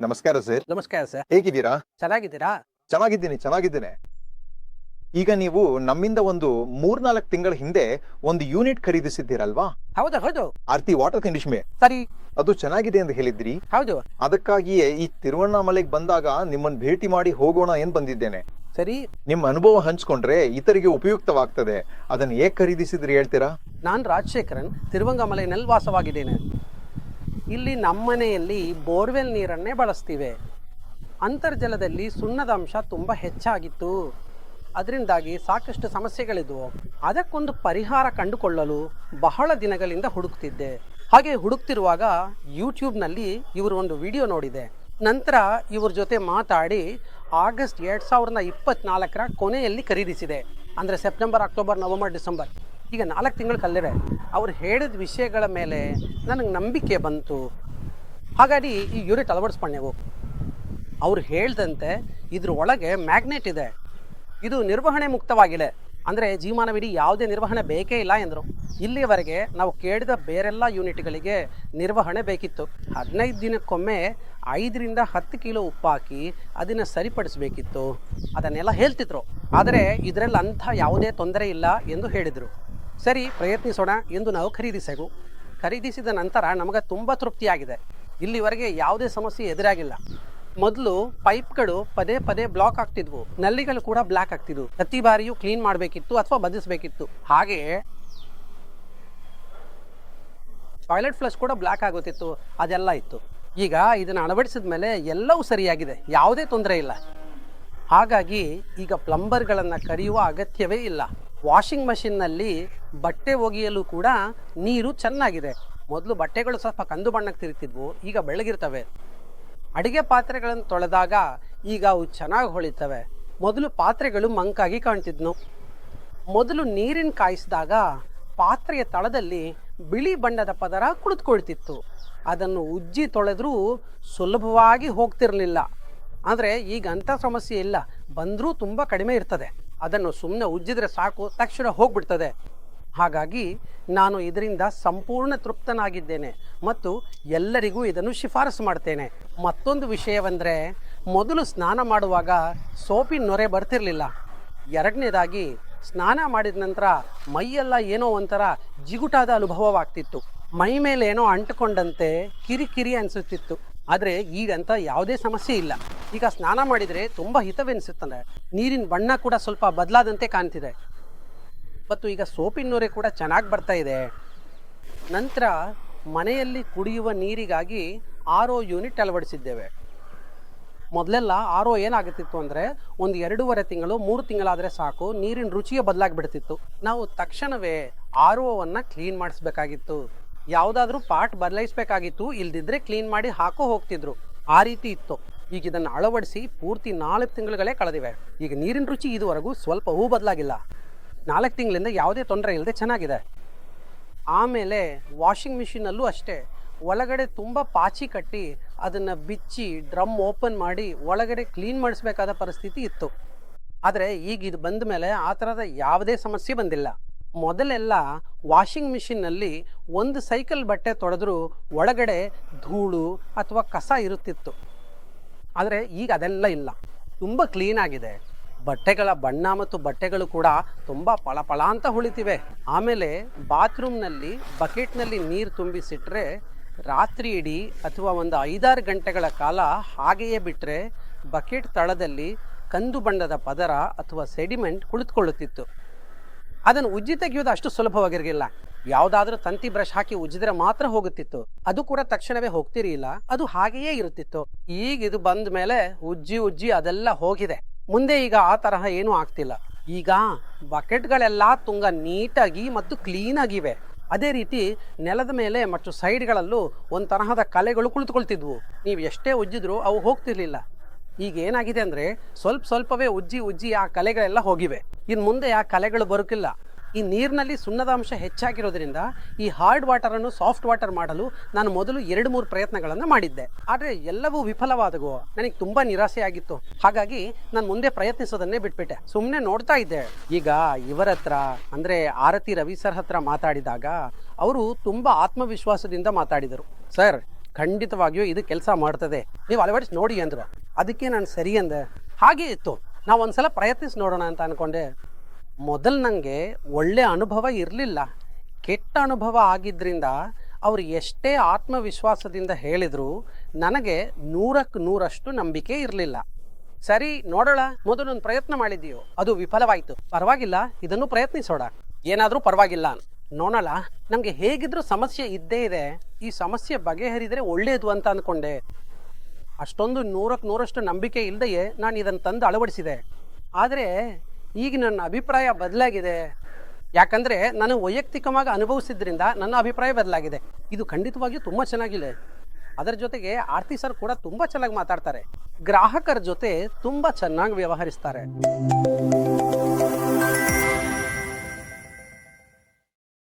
ನಮಸ್ಕಾರ ಸರ್. ನಮಸ್ಕಾರ ಸರ್. ಹೇಗಿದ್ದೀರಾ? ಚೆನ್ನಾಗಿದ್ದೀರಾ? ಚೆನ್ನಾಗಿದ್ದೇನೆ. ಈಗ ನೀವು ನಮ್ಮಿಂದ ಒಂದು 3-4 ತಿಂಗಳ ಹಿಂದೆ ಒಂದು ಯೂನಿಟ್ ಖರೀದಿಸಿದ್ದೀರಲ್ವಾ? ಹೌದು. ಆರ್ತಿ ವಾಟರ್ ಕಂಡೀಷನ್. ಸರಿ. ಅದು ಚೆನ್ನಾಗಿದೆ ಅಂತ ಹೇಳಿದ್ರಿ. ಹೌದು. ಅದಕ್ಕಾಗಿಯೇ ಈ ತಿರುವಣ್ಣಾಮಲೆಗೆ ಬಂದಾಗ ನಿಮ್ಮನ್ನು ಭೇಟಿ ಮಾಡಿ ಹೋಗೋಣ ಎಂದು ಬಂದಿದ್ದೇನೆ. ಸರಿ. ನಿಮ್ಮ ಅನುಭವ ಹಂಚ್ಕೊಂಡ್ರೆ ಇತರಿಗೆ ಉಪಯುಕ್ತವಾಗ್ತದೆ. ಅದನ್ನು ಹೇಗೆ ಖರೀದಿಸಿದ್ರಿ ಹೇಳ್ತೀರಾ? ನಾನು ರಾಜಶೇಖರನ್, ತಿರುವಂಗಮಲೆಯಲ್ಲಿ ವಾಸವಾಗಿದ್ದೇನೆ. ಇಲ್ಲಿ ನಮ್ಮನೆಯಲ್ಲಿ ಬೋರ್ವೆಲ್ ನೀರನ್ನೇ ಬಳಸ್ತೀವಿ. ಅಂತರ್ಜಲದಲ್ಲಿ ಸುಣ್ಣದ ಅಂಶ ತುಂಬ ಹೆಚ್ಚಾಗಿತ್ತು. ಅದರಿಂದಾಗಿ ಸಾಕಷ್ಟು ಸಮಸ್ಯೆಗಳಿದ್ವು. ಅದಕ್ಕೊಂದು ಪರಿಹಾರ ಕಂಡುಕೊಳ್ಳಲು ಬಹಳ ದಿನಗಳಿಂದ ಹುಡುಕ್ತಿದ್ದೆ. ಹಾಗೆ ಹುಡುಕ್ತಿರುವಾಗ ಯೂಟ್ಯೂಬ್ನಲ್ಲಿ ಇವರು ಒಂದು ವಿಡಿಯೋ ನೋಡಿದೆ. ನಂತರ ಇವ್ರ ಜೊತೆ ಮಾತಾಡಿ ಆಗಸ್ಟ್ 2024 ಕೊನೆಯಲ್ಲಿ ಖರೀದಿಸಿದೆ. ಅಂದರೆ ಸೆಪ್ಟೆಂಬರ್, ಅಕ್ಟೋಬರ್, ನವೆಂಬರ್, ಡಿಸೆಂಬರ್, ಈಗ 4 ತಿಂಗಳು ಕಲ್ಲಿದೆ. ಅವ್ರು ಹೇಳಿದ ವಿಷಯಗಳ ಮೇಲೆ ನನಗೆ ನಂಬಿಕೆ ಬಂತು. ಹಾಗಾಗಿ ಈ ಯೂನಿಟ್ ಅಳವಡಿಸ್ಕೊಂಡೆವು. ಅವ್ರು ಹೇಳ್ದಂತೆ ಇದ್ರ ಒಳಗೆ ಮ್ಯಾಗ್ನೆಟ್ ಇದೆ. ಇದು ನಿರ್ವಹಣೆ ಮುಕ್ತವಾಗಿದೆ. ಅಂದರೆ ಜೀವಮಾನವಿಡೀ ಯಾವುದೇ ನಿರ್ವಹಣೆ ಬೇಕೇ ಇಲ್ಲ ಎಂದರು. ಇಲ್ಲಿಯವರೆಗೆ ನಾವು ಕೇಳಿದ ಬೇರೆಲ್ಲ ಯೂನಿಟ್ಗಳಿಗೆ ನಿರ್ವಹಣೆ ಬೇಕಿತ್ತು. 15 ದಿನಕ್ಕೊಮ್ಮೆ 5ರಿಂದ 10 ಕಿಲೋ ಉಪ್ಪು ಹಾಕಿ ಅದನ್ನು ಸರಿಪಡಿಸಬೇಕಿತ್ತು. ಅದನ್ನೆಲ್ಲ ಹೇಳ್ತಿದ್ರು. ಆದರೆ ಇದರಲ್ಲಿ ಅಂಥ ಯಾವುದೇ ತೊಂದರೆ ಇಲ್ಲ ಎಂದು ಹೇಳಿದರು. ಸರಿ, ಪ್ರಯತ್ನಿಸೋಣ ಎಂದು ನಾವು ಖರೀದಿಸಿದ ನಂತರ ನಮಗೆ ತುಂಬ ತೃಪ್ತಿಯಾಗಿದೆ. ಇಲ್ಲಿವರೆಗೆ ಯಾವುದೇ ಸಮಸ್ಯೆ ಎದುರಾಗಿಲ್ಲ. ಮೊದಲು ಪೈಪ್ಗಳು ಪದೇ ಬ್ಲಾಕ್ ಆಗ್ತಿದ್ವು. ನಲ್ಲಿಗಳು ಕೂಡ ಬ್ಲಾಕ್ ಆಗ್ತಿದ್ವು. ಪ್ರತಿ ಬಾರಿಯೂ ಕ್ಲೀನ್ ಮಾಡಬೇಕಿತ್ತು ಅಥವಾ ಬದಲಿಸಬೇಕಿತ್ತು. ಹಾಗೆಯೇ ಟಾಯ್ಲೆಟ್ ಫ್ಲಶ್ ಕೂಡ ಬ್ಲಾಕ್ ಆಗುತ್ತಿತ್ತು. ಅದೆಲ್ಲ ಇತ್ತು. ಈಗ ಇದನ್ನು ಅಳವಡಿಸಿದ ಮೇಲೆ ಎಲ್ಲವೂ ಸರಿಯಾಗಿದೆ. ಯಾವುದೇ ತೊಂದರೆ ಇಲ್ಲ. ಹಾಗಾಗಿ ಈಗ ಪ್ಲಂಬರ್ಗಳನ್ನು ಕರೆಯುವ ಅಗತ್ಯವೇ ಇಲ್ಲ. ವಾಷಿಂಗ್ ಮಷಿನ್ನಲ್ಲಿ ಬಟ್ಟೆ ಒಗೆಯಲು ಕೂಡ ನೀರು ಚೆನ್ನಾಗಿದೆ. ಮೊದಲು ಬಟ್ಟೆಗಳು ಸ್ವಲ್ಪ ಕಂದು ಬಣ್ಣಕ್ಕೆ ತಿರುಗ್ತಿದ್ವು, ಈಗ ಬೆಳಗಿರ್ತವೆ. ಅಡಿಗೆ ಪಾತ್ರೆಗಳನ್ನು ತೊಳೆದಾಗ ಈಗ ಅವು ಚೆನ್ನಾಗಿ ಹೊಳಿತವೆ. ಮೊದಲು ಪಾತ್ರೆಗಳು ಮಂಕಾಗಿ ಕಾಣ್ತಿದ್ನು. ಮೊದಲು ನೀರಿನ ಕಾಯಿಸಿದಾಗ ಪಾತ್ರೆಯ ತಳದಲ್ಲಿ ಬಿಳಿ ಬಣ್ಣದ ಪದರ ಕುಳಿತುಕೊಳ್ತಿತ್ತು. ಅದನ್ನು ಉಜ್ಜಿ ತೊಳೆದ್ರೂ ಸುಲಭವಾಗಿ ಹೋಗ್ತಿರಲಿಲ್ಲ. ಆದರೆ ಈಗ ಅಂಥ ಸಮಸ್ಯೆ ಇಲ್ಲ. ಬಂದರೂ ತುಂಬ ಕಡಿಮೆ ಇರ್ತದೆ. ಅದನ್ನು ಸುಮ್ಮನೆ ಉಜ್ಜಿದ್ರೆ ಸಾಕು, ತಕ್ಷಣ ಹೋಗ್ಬಿಡ್ತದೆ. ಹಾಗಾಗಿ ನಾನು ಇದರಿಂದ ಸಂಪೂರ್ಣ ತೃಪ್ತನಾಗಿದ್ದೇನೆ ಮತ್ತು ಎಲ್ಲರಿಗೂ ಇದನ್ನು ಶಿಫಾರಸು ಮಾಡ್ತೇನೆ. ಮತ್ತೊಂದು ವಿಷಯವೆಂದರೆ, ಮೊದಲು ಸ್ನಾನ ಮಾಡುವಾಗ ಸೋಪಿನ ನೊರೆ ಬರ್ತಿರಲಿಲ್ಲ. ಎರಡನೇದಾಗಿ ಸ್ನಾನ ಮಾಡಿದ ನಂತರ ಮೈಯೆಲ್ಲ ಏನೋ ಒಂಥರ ಜಿಗುಟಾದ ಅನುಭವವಾಗ್ತಿತ್ತು. ಮೈ ಮೇಲೆ ಏನೋ ಅಂಟುಕೊಂಡಂತೆ ಕಿರಿಕಿರಿ ಅನಿಸುತ್ತಿತ್ತು. ಆದರೆ ಈಗಂತ ಯಾವುದೇ ಸಮಸ್ಯೆ ಇಲ್ಲ. ಈಗ ಸ್ನಾನ ಮಾಡಿದರೆ ತುಂಬ ಹಿತವೆನಿಸುತ್ತದೆ. ನೀರಿನ ಬಣ್ಣ ಕೂಡ ಸ್ವಲ್ಪ ಬದಲಾದಂತೆ ಕಾಣ್ತಿದೆ ಮತ್ತು ಈಗ ಸೋಪಿನ ನೊರೆ ಕೂಡ ಚೆನ್ನಾಗಿ ಬರ್ತಾ ಇದೆ. ನಂತರ ಮನೆಯಲ್ಲಿ ಕುಡಿಯುವ ನೀರಿಗಾಗಿ RO ಯೂನಿಟ್ ಅಳವಡಿಸಿದ್ದೇವೆ. ಮೊದಲೆಲ್ಲ RO ಏನಾಗುತ್ತಿತ್ತು ಅಂದರೆ, ಒಂದು 2.5 ತಿಂಗಳು 3 ತಿಂಗಳಾದರೆ ಸಾಕು, ನೀರಿನ ರುಚಿಯೇ ಬದಲಾಗಿಬಿಡ್ತಿತ್ತು. ನಾವು ತಕ್ಷಣವೇ ROವನ್ನು ಕ್ಲೀನ್ ಮಾಡಿಸ್ಬೇಕಾಗಿತ್ತು. ಯಾವುದಾದ್ರೂ ಪಾರ್ಟ್ ಬದಲಾಯಿಸಬೇಕಾಗಿತ್ತು. ಇಲ್ದಿದ್ರೆ ಕ್ಲೀನ್ ಮಾಡಿ ಹಾಕೋ ಹೋಗ್ತಿದ್ರು. ಆ ರೀತಿ ಇತ್ತು. ಈಗ ಇದನ್ನು ಅಳವಡಿಸಿ ಪೂರ್ತಿ 4 ತಿಂಗಳುಗಳೇ ಕಳೆದಿವೆ. ಈಗ ನೀರಿನ ರುಚಿ ಇದುವರೆಗೂ ಸ್ವಲ್ಪವೂ ಬದಲಾಗಿಲ್ಲ. 4 ತಿಂಗಳಿಂದ ಯಾವುದೇ ತೊಂದರೆ ಇಲ್ಲದೆ ಚೆನ್ನಾಗಿದೆ. ಆಮೇಲೆ ವಾಷಿಂಗ್ ಮಿಷಿನಲ್ಲೂ ಅಷ್ಟೇ. ಒಳಗಡೆ ತುಂಬ ಪಾಚಿ ಕಟ್ಟಿ ಅದನ್ನು ಬಿಚ್ಚಿ ಡ್ರಮ್ ಓಪನ್ ಮಾಡಿ ಒಳಗಡೆ ಕ್ಲೀನ್ ಮಾಡಿಸ್ಬೇಕಾದ ಪರಿಸ್ಥಿತಿ ಇತ್ತು. ಆದರೆ ಈಗ ಇದು ಬಂದ ಮೇಲೆ ಆ ಥರದ ಯಾವುದೇ ಸಮಸ್ಯೆ ಬಂದಿಲ್ಲ. ಮೊದಲೆಲ್ಲ ವಾಷಿಂಗ್ ಮಿಷಿನ್ನಲ್ಲಿ ಒಂದು ಸೈಕಲ್ ಬಟ್ಟೆ ತೊಳೆದ್ರೂ ಒಳಗಡೆ ಧೂಳು ಅಥವಾ ಕಸ ಇರುತ್ತಿತ್ತು. ಆದರೆ ಈಗ ಅದೆಲ್ಲ ಇಲ್ಲ. ತುಂಬ ಕ್ಲೀನಾಗಿದೆ. ಬಟ್ಟೆಗಳ ಬಣ್ಣ ಮತ್ತು ಬಟ್ಟೆಗಳು ಕೂಡ ತುಂಬ ಪಳಪಳ ಅಂತ ಹೊಳಿತಿವೆ. ಆಮೇಲೆ ಬಾತ್ರೂಮ್ನಲ್ಲಿ ಬಕೆಟ್ನಲ್ಲಿ ನೀರು ತುಂಬಿಸಿಟ್ರೆ ರಾತ್ರಿ ಇಡೀ ಅಥವಾ ಒಂದು 5-6 ಗಂಟೆಗಳ ಕಾಲ ಹಾಗೆಯೇ ಬಿಟ್ಟರೆ ಬಕೆಟ್ ತಳದಲ್ಲಿ ಕಂದು ಬಣ್ಣದ ಪದರ ಅಥವಾ ಸೆಡಿಮೆಂಟ್ ಕುಳಿತುಕೊಳ್ಳುತ್ತಿತ್ತು. ಅದನ್ನು ಉಜ್ಜಿ ತೆಗೆಯೋದು ಅಷ್ಟು ಸುಲಭವಾಗಿರಲಿಲ್ಲ. ಯಾವುದಾದ್ರೂ ತಂತಿ ಬ್ರಷ್ ಹಾಕಿ ಉಜ್ಜಿದ್ರೆ ಮಾತ್ರ ಹೋಗುತ್ತಿತ್ತು. ಅದು ಕೂಡ ತಕ್ಷಣವೇ ಹೋಗ್ತಿರಲಿಲ್ಲ. ಅದು ಹಾಗೆಯೇ ಇರುತ್ತಿತ್ತು. ಈಗ ಇದು ಬಂದ ಮೇಲೆ ಉಜ್ಜಿ ಅದೆಲ್ಲ ಹೋಗಿದೆ. ಮುಂದೆ ಈಗ ಆ ತರಹ ಏನೂ ಆಗ್ತಿಲ್ಲ. ಈಗ ಬಕೆಟ್ಗಳೆಲ್ಲ ತುಂಗ ನೀಟಾಗಿ ಮತ್ತು ಕ್ಲೀನಾಗಿವೆ. ಅದೇ ರೀತಿ ನೆಲದ ಮೇಲೆ ಮತ್ತು ಸೈಡ್ಗಳಲ್ಲೂ ಒಂದು ತರಹದ ಕಲೆಗಳು ಕುಳಿತುಕೊಳ್ತಿದ್ವು. ನೀವು ಎಷ್ಟೇ ಉಜ್ಜಿದ್ರೂ ಅವು ಹೋಗ್ತಿರ್ಲಿಲ್ಲ. ಈಗ ಏನಾಗಿದೆ ಅಂದರೆ, ಸ್ವಲ್ಪವೇ ಉಜ್ಜಿ ಆ ಕಲೆಗಳೆಲ್ಲ ಹೋಗಿವೆ. ಇನ್ನು ಮುಂದೆ ಆ ಕಲೆಗಳು ಬರೋಕ್ಕಿಲ್ಲ. ಈ ನೀರಿನಲ್ಲಿ ಸುಣ್ಣದ ಅಂಶ ಹೆಚ್ಚಾಗಿರೋದ್ರಿಂದ ಈ ಹಾರ್ಡ್ ವಾಟರನ್ನು ಸಾಫ್ಟ್ ವಾಟರ್ ಮಾಡಲು ನಾನು ಮೊದಲು 2-3 ಪ್ರಯತ್ನಗಳನ್ನು ಮಾಡಿದ್ದೆ. ಆದರೆ ಎಲ್ಲವೂ ವಿಫಲವಾದವು. ನನಗೆ ತುಂಬ ನಿರಾಸೆಯಾಗಿತ್ತು. ಹಾಗಾಗಿ ನಾನು ಮುಂದೆ ಪ್ರಯತ್ನಿಸೋದನ್ನೇ ಬಿಟ್ಬಿಟ್ಟೆ. ಸುಮ್ಮನೆ ನೋಡ್ತಾ ಇದ್ದೆ. ಈಗ ಇವರ ಹತ್ರ ಅಂದರೆ ಆರತಿ ರವಿ ಸರ್ ಹತ್ರ ಮಾತಾಡಿದಾಗ ಅವರು ತುಂಬ ಆತ್ಮವಿಶ್ವಾಸದಿಂದ ಮಾತಾಡಿದರು. ಸರ್, ಖಂಡಿತವಾಗಿಯೂ ಇದು ಕೆಲಸ ಮಾಡ್ತದೆ, ನೀವು ಅಳವಡಿಸಿ ನೋಡಿ ಅಂದರು. ಅದಕ್ಕೆ ನಾನು ಸರಿ ಅಂದೆ. ಹಾಗೆ ಇತ್ತು, ನಾವು ಒಂದ್ಸಲ ಪ್ರಯತ್ನಿಸಿ ನೋಡೋಣ ಅಂತ ಅಂದ್ಕೊಂಡೆ. ಮೊದಲು ನನಗೆ ಒಳ್ಳೆ ಅನುಭವ ಇರಲಿಲ್ಲ. ಕೆಟ್ಟ ಅನುಭವ ಆಗಿದ್ದರಿಂದ ಅವರು ಎಷ್ಟೇ ಆತ್ಮವಿಶ್ವಾಸದಿಂದ ಹೇಳಿದರೂ ನನಗೆ 100ಕ್ಕೆ 100ರಷ್ಟು ನಂಬಿಕೆ ಇರಲಿಲ್ಲ. ಸರಿ ನೋಡೋಣ, ಮೊದಲೊಂದು ಪ್ರಯತ್ನ ಮಾಡಿದ್ದೀವಿ, ಅದು ವಿಫಲವಾಯಿತು, ಪರವಾಗಿಲ್ಲ ಇದನ್ನು ಪ್ರಯತ್ನಿಸೋಣ, ಏನಾದರೂ ಪರವಾಗಿಲ್ಲ ನೋಡೋಣ. ನಮಗೆ ಹೇಗಿದ್ರೂ ಸಮಸ್ಯೆ ಇದ್ದೇ ಇದೆ, ಈ ಸಮಸ್ಯೆ ಬಗೆಹರಿದರೆ ಒಳ್ಳೆಯದು ಅಂತ ಅಂದ್ಕೊಂಡೆ. ಅಷ್ಟೊಂದು 100ಕ್ಕೆ 100ರಷ್ಟು ನಂಬಿಕೆ ಇಲ್ಲದೆಯೇ ನಾನು ಇದನ್ನು ತಂದು ಅಳವಡಿಸಿದೆ. ಆದರೆ ಈಗ ನನ್ನ ಅಭಿಪ್ರಾಯ ಬದಲಾಗಿದೆ. ಯಾಕಂದರೆ ನಾನು ವೈಯಕ್ತಿಕವಾಗಿ ಅನುಭವಿಸಿದ್ರಿಂದ ನನ್ನ ಅಭಿಪ್ರಾಯ ಬದಲಾಗಿದೆ. ಇದು ಖಂಡಿತವಾಗಿಯೂ ತುಂಬ ಚೆನ್ನಾಗಿದೆ. ಅದರ ಜೊತೆಗೆ ಆರ್ತಿ ಸರ್ ಕೂಡ ತುಂಬ ಚೆನ್ನಾಗಿ ಮಾತಾಡ್ತಾರೆ, ಗ್ರಾಹಕರ ಜೊತೆ ತುಂಬ ಚೆನ್ನಾಗಿ ವ್ಯವಹರಿಸ್ತಾರೆ.